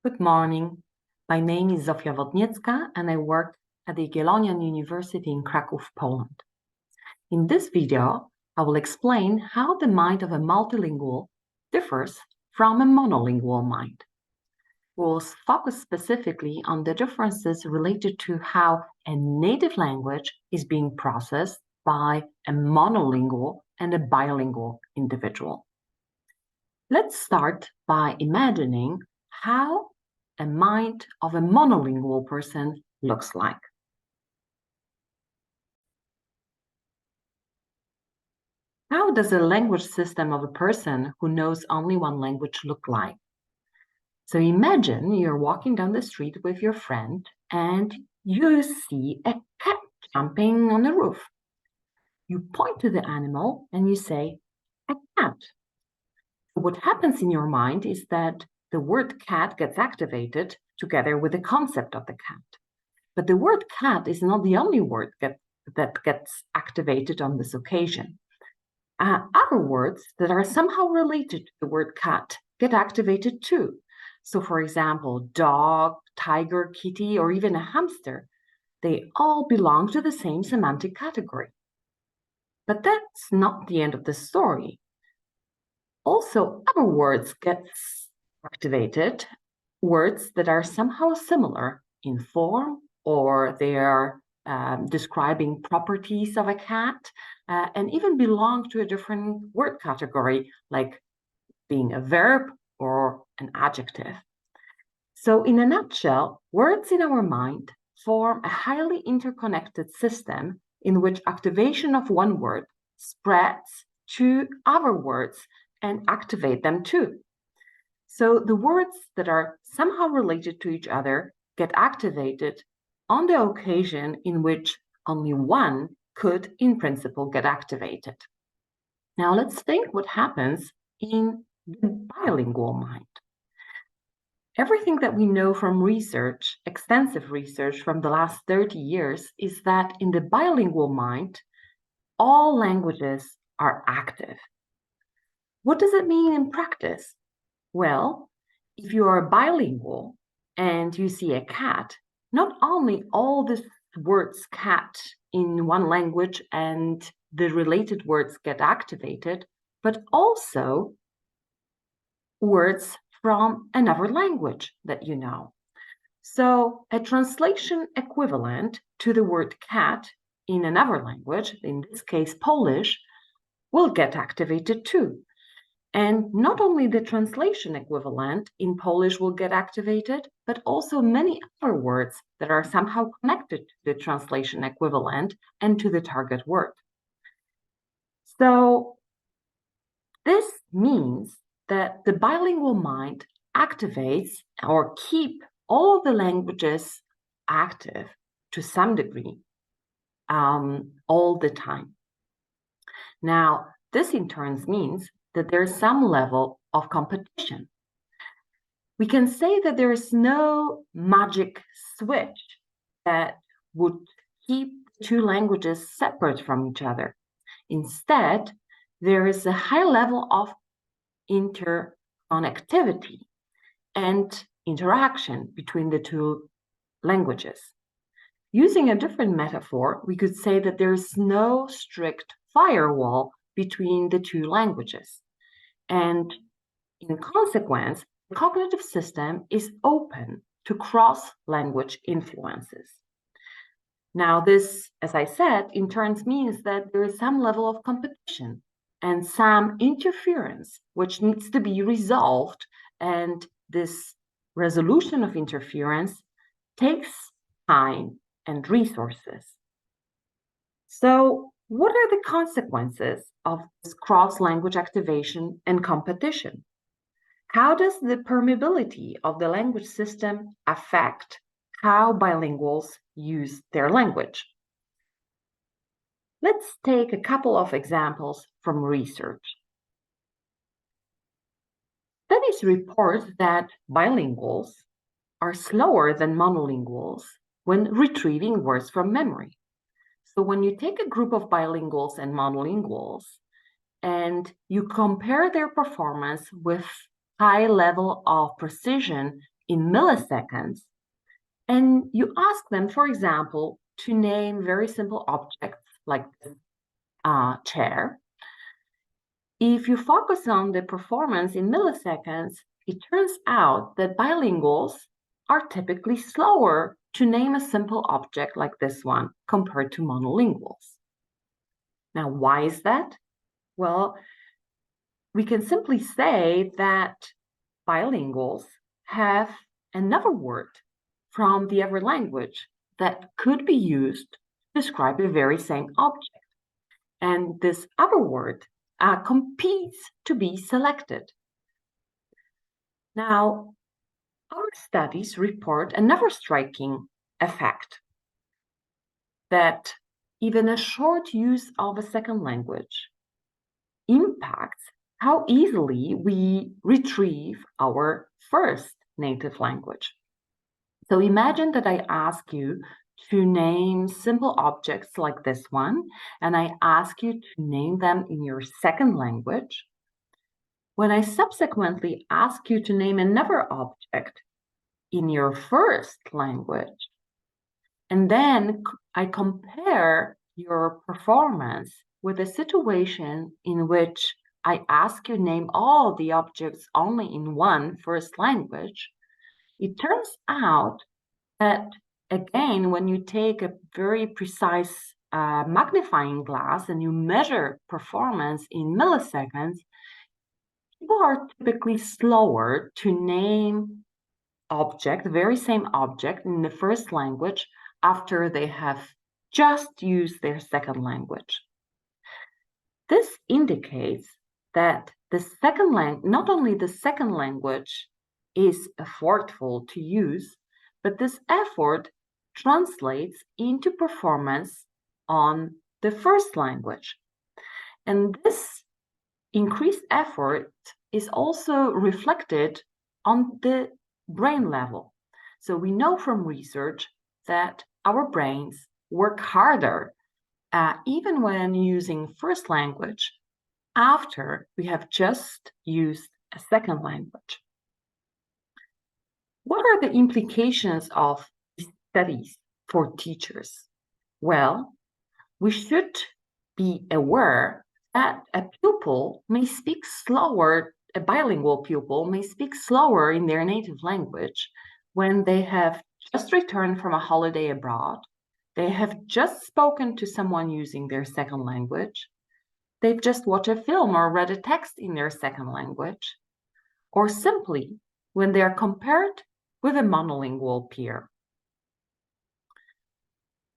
Good morning. My name is Zofia Wodniecka and I work at the Jagiellonian University in Kraków, Poland. In this video, I will explain how the mind of a multilingual differs from a monolingual mind. We'll focus specifically on the differences related to how a native language is being processed by a monolingual and a bilingual individual. Let's start by imagining how a mind of a monolingual person looks like. How does a language system of a person who knows only one language look like? So imagine you're walking down the street with your friend and you see a cat jumping on the roof. You point to the animal and you say, "A cat." What happens in your mind is that the word cat gets activated together with the concept of the cat. But the word cat is not the only word that gets activated on this occasion. Other words that are somehow related to the word cat get activated too. So for example, dog, tiger, kitty, or even a hamster, they all belong to the same semantic category. But that's not the end of the story. Also, other words get activated, words that are somehow similar in form, or they are describing properties of a cat, and even belong to a different word category, like being a verb or an adjective. So in a nutshell, words in our mind form a highly interconnected system in which activation of one word spreads to other words and activate them too. So the words that are somehow related to each other get activated on the occasion in which only one could, in principle, get activated. Now let's think what happens in the bilingual mind. Everything that we know from research, extensive research from the last 30 years, is that in the bilingual mind, all languages are active. What does it mean in practice? Well, if you are bilingual and you see a cat, not only all the words cat in one language and the related words get activated, but also words from another language that you know. So a translation equivalent to the word cat in another language, in this case Polish, will get activated too. And not only the translation equivalent in Polish will get activated, but also many other words that are somehow connected to the translation equivalent and to the target word. So this means that the bilingual mind activates or keep all of the languages active to some degree all the time. Now, this in turn means that there's some level of competition. We can say that there is no magic switch that would keep two languages separate from each other. Instead, there is a high level of interconnectivity and interaction between the two languages. Using a different metaphor, we could say that there is no strict firewall between the two languages. And in consequence, the cognitive system is open to cross-language influences. Now, this, as I said, in turn means that there is some level of competition and some interference which needs to be resolved, and this resolution of interference takes time and resources. So what are the consequences of this cross-language activation and competition? How does the permeability of the language system affect how bilinguals use their language? Let's take a couple of examples from research. Studies report that bilinguals are slower than monolinguals when retrieving words from memory. So when you take a group of bilinguals and monolinguals and you compare their performance with high level of precision in milliseconds, and you ask them, for example, to name very simple objects like this chair, if you focus on the performance in milliseconds, it turns out that bilinguals are typically slower to name a simple object like this one compared to monolinguals. Now, why is that? Well, we can simply say that bilinguals have another word from the other language that could be used to describe the very same object. And this other word competes to be selected. Now, our studies report another striking effect, that even a short use of a second language impacts how easily we retrieve our first native language. So imagine that I ask you to name simple objects like this one, and I ask you to name them in your second language. When I subsequently ask you to name another object in your first language, and then I compare your performance with a situation in which I ask you to name all the objects only in one first language, it turns out that, again, when you take a very precise magnifying glass and you measure performance in milliseconds, people are typically slower to name the very same object in the first language after they have just used their second language. This indicates that not only the second language is effortful to use, but this effort translates into performance on the first language. And this increased effort is also reflected on the brain level. So we know from research that our brains work harder even when using first language after we have just used a second language. What are the implications of these studies for teachers? Well, we should be aware that a bilingual pupil may speak slower in their native language when they have just returned from a holiday abroad, they have just spoken to someone using their second language, they've just watched a film or read a text in their second language, or simply when they are compared with a monolingual peer.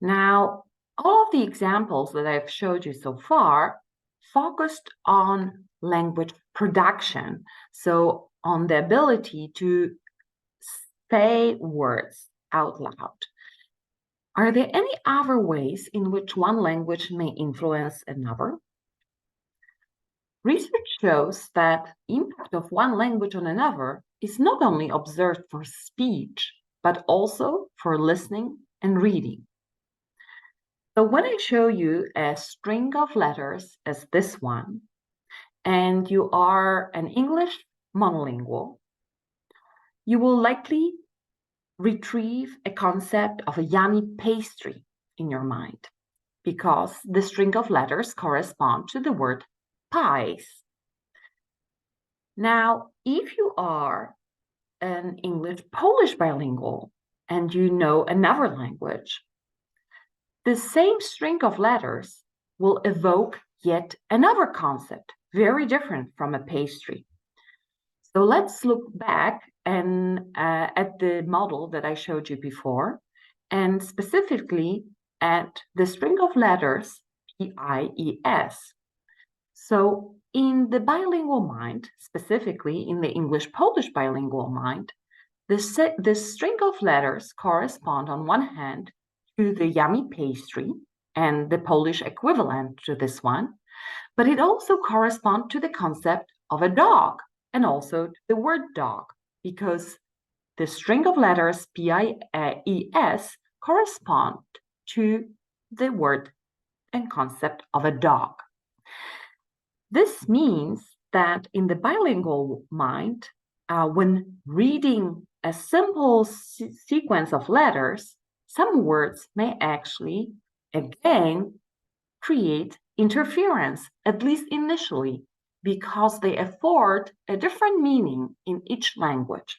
Now, all of the examples that I've showed you so far focused on language production, so on the ability to say words out loud. Are there any other ways in which one language may influence another? Research shows that impact of one language on another is not only observed for speech, but also for listening and reading. So when I show you a string of letters as this one, and you are an English monolingual, you will likely retrieve a concept of a yummy pastry in your mind, because the string of letters correspond to the word pies. Now, if you are an English-Polish bilingual and you know another language, the same string of letters will evoke yet another concept, very different from a pastry. So let's look back at the model that I showed you before, and specifically at the string of letters P-I-E-S. So in the bilingual mind, specifically in the English-Polish bilingual mind, the string of letters correspond on one hand to the yummy pastry and the Polish equivalent to this one, but it also corresponds to the concept of a dog and also to the word dog, because the string of letters P-I-E-S correspond to the word and concept of a dog. This means that in the bilingual mind, when reading a simple sequence of letters, some words may actually, again, create interference, at least initially, because they afford a different meaning in each language.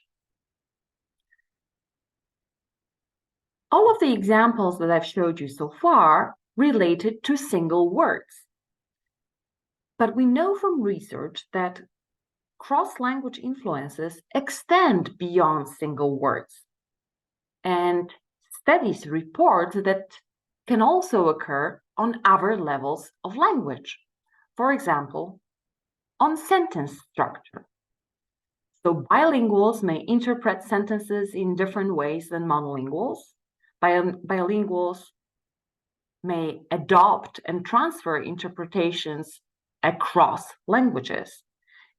All of the examples that I've showed you so far related to single words. But we know from research that cross-language influences extend beyond single words. And studies report that can also occur on other levels of language. For example, on sentence structure. So bilinguals may interpret sentences in different ways than monolinguals. Bilinguals may adopt and transfer interpretations across languages,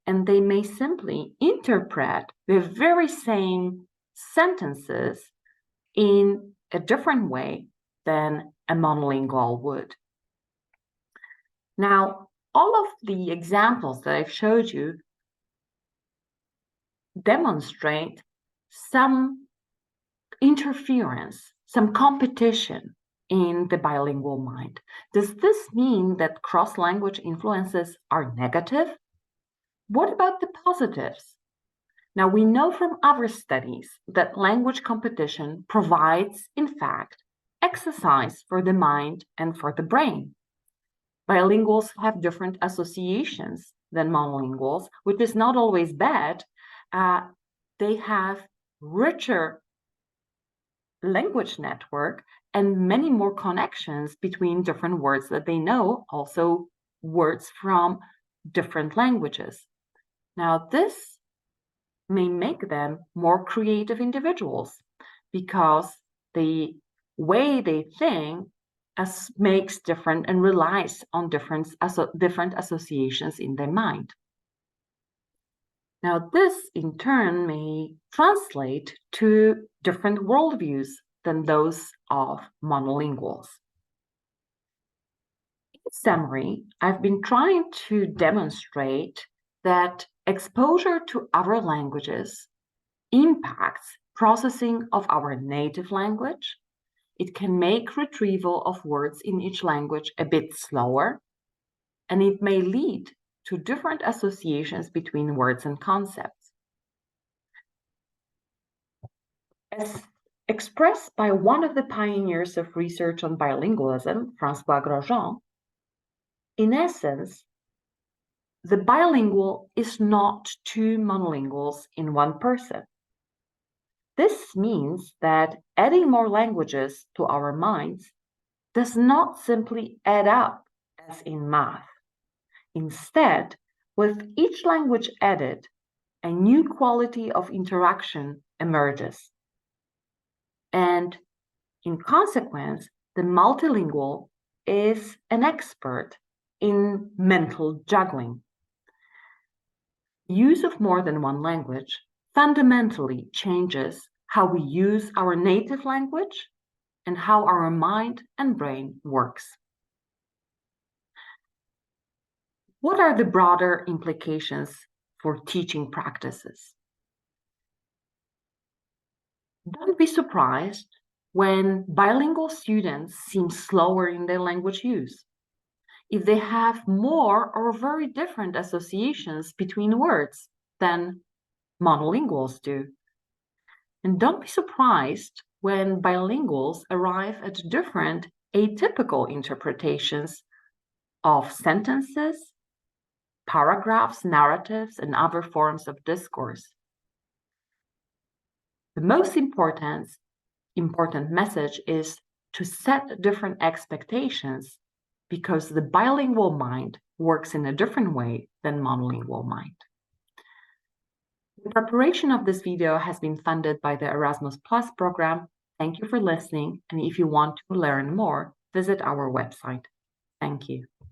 and they may simply interpret the very same sentences in a different way than a monolingual would. Now, all of the examples that I've showed you demonstrate some interference, some competition in the bilingual mind. Does this mean that cross-language influences are negative? What about the positives? Now, we know from other studies that language competition provides, in fact, exercise for the mind and for the brain. Bilinguals have different associations than monolinguals, which is not always bad. They have richer language network and many more connections between different words that they know, also words from different languages. Now, this may make them more creative individuals because the way they think makes different and relies on different associations in their mind. Now, this in turn may translate to different worldviews than those of monolinguals. In summary, I've been trying to demonstrate that exposure to other languages impacts processing of our native language. It can make retrieval of words in each language a bit slower, and it may lead to different associations between words and concepts. As expressed by one of the pioneers of research on bilingualism, François Grosjean, in essence, the bilingual is not two monolinguals in one person. This means that adding more languages to our minds does not simply add up as in math. Instead, with each language added, a new quality of interaction emerges. And in consequence, the multilingual is an expert in mental juggling. Use of more than one language fundamentally changes how we use our native language and how our mind and brain works. What are the broader implications for teaching practices? Don't be surprised when bilingual students seem slower in their language use, if they have more or very different associations between words than monolinguals do. And don't be surprised when bilinguals arrive at different atypical interpretations of sentences, paragraphs, narratives, and other forms of discourse. The most important message is to set different expectations because the bilingual mind works in a different way than monolingual mind. The preparation of this video has been funded by the Erasmus Plus program. Thank you for listening, and if you want to learn more, visit our website. Thank you.